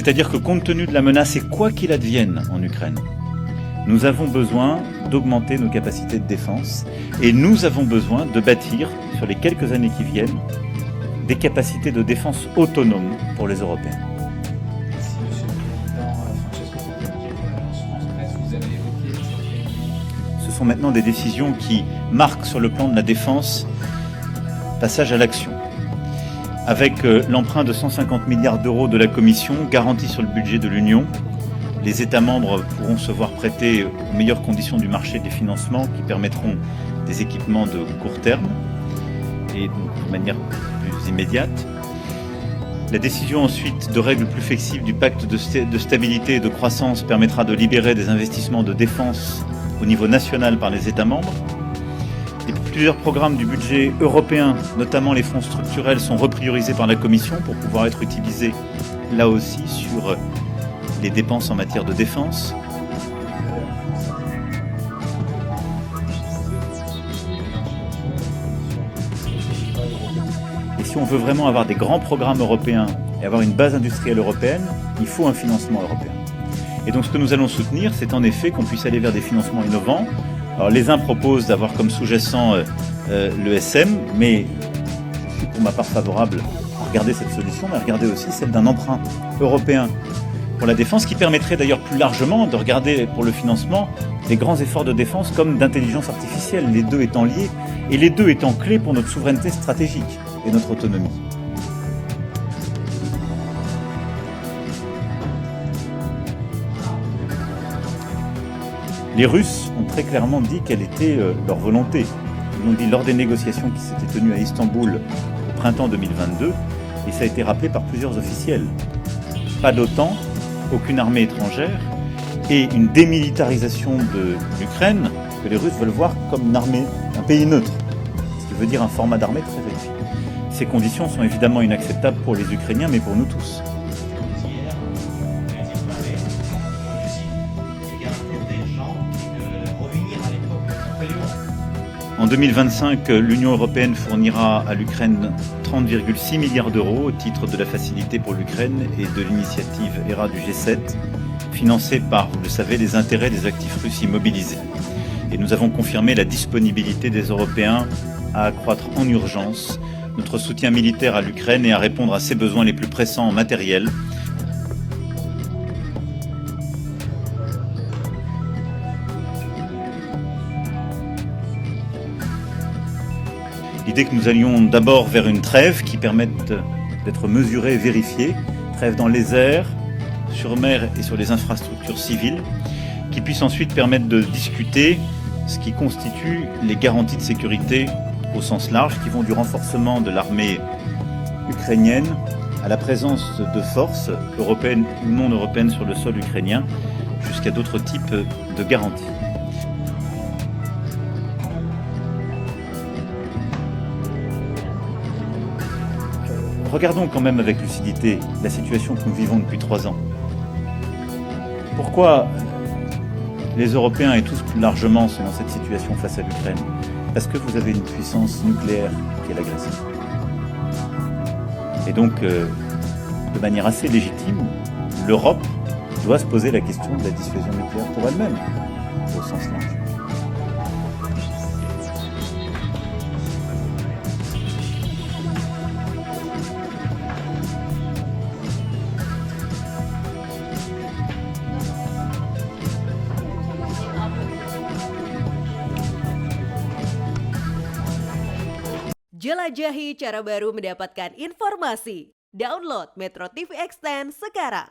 C'est-à-dire que compte tenu de la menace et quoi qu'il advienne en Ukraine, nous avons besoin d'augmenter nos capacités de défense et nous avons besoin de bâtir, sur les quelques années qui viennent, des capacités de défense autonomes pour les Européens. Merci Monsieur le Président. Francesco Coppola, France Presse, vous avez évoqué Ce sont maintenant des décisions qui marquent sur le plan de la défense passage à l'action. Avec l'emprunt de 150 milliards d'euros de la Commission, garanti sur le budget de l'Union, les États membres pourront se voir prêter aux meilleures conditions du marché des financements qui permettront des équipements de court terme et de manière plus immédiate. La décision ensuite de règles plus flexibles du pacte de stabilité et de croissance permettra de libérer des investissements de défense au niveau national par les États membres. Et plusieurs programmes du budget européen, notamment les fonds structurels, sont repriorisés par la Commission pour pouvoir être utilisés là aussi sur les dépenses en matière de défense. Et si on veut vraiment avoir des grands programmes européens et avoir une base industrielle européenne, il faut un financement européen. Et donc ce que nous allons soutenir, c'est en effet qu'on puisse aller vers des financements innovants. Alors les uns proposent d'avoir comme sous-jacent l'ESM, mais je suis pour ma part favorable à regarder cette solution, mais à regarder aussi celle d'un emprunt européen pour la défense, qui permettrait d'ailleurs plus largement de regarder pour le financement des grands efforts de défense comme d'intelligence artificielle, les deux étant liés et les deux étant clés pour notre souveraineté stratégique et notre autonomie. Les Russes ont très clairement dit quelle était leur volonté. Ils l'ont dit lors des négociations qui s'étaient tenues à Istanbul au printemps 2022, et ça a été rappelé par plusieurs officiels. Pas d'OTAN, aucune armée étrangère, et une démilitarisation de l'Ukraine que les Russes veulent voir comme une armée, un pays neutre, ce qui veut dire un format d'armée très réduit. Ces conditions sont évidemment inacceptables pour les Ukrainiens, mais pour nous tous. En 2025, l'Union européenne fournira à l'Ukraine 30,6 milliards d'euros au titre de la facilité pour l'Ukraine et de l'initiative ERA du G7, financée par, vous le savez, les intérêts des actifs russes immobilisés. Et nous avons confirmé la disponibilité des Européens à accroître en urgence notre soutien militaire à l'Ukraine et à répondre à ses besoins les plus pressants en matériel. L'idée que nous allions d'abord vers une trêve qui permette d'être mesurée et vérifiée, trêve dans les airs, sur mer et sur les infrastructures civiles, qui puisse ensuite permettre de discuter ce qui constitue les garanties de sécurité au sens large, qui vont du renforcement de l'armée ukrainienne à la présence de forces européennes ou non européennes sur le sol ukrainien, jusqu'à d'autres types de garanties. Regardons quand même avec lucidité la situation que nous vivons depuis 3 ans. Pourquoi les Européens et tous plus largement sont dans cette situation face à l'Ukraine? Parce que vous avez une puissance nucléaire qui est l'agresseur. Et donc, de manière assez légitime, l'Europe doit se poser la question de la dissuasion nucléaire pour elle-même, au sens large. Jelajahi cara baru mendapatkan informasi. Download Metro TV Extend sekarang.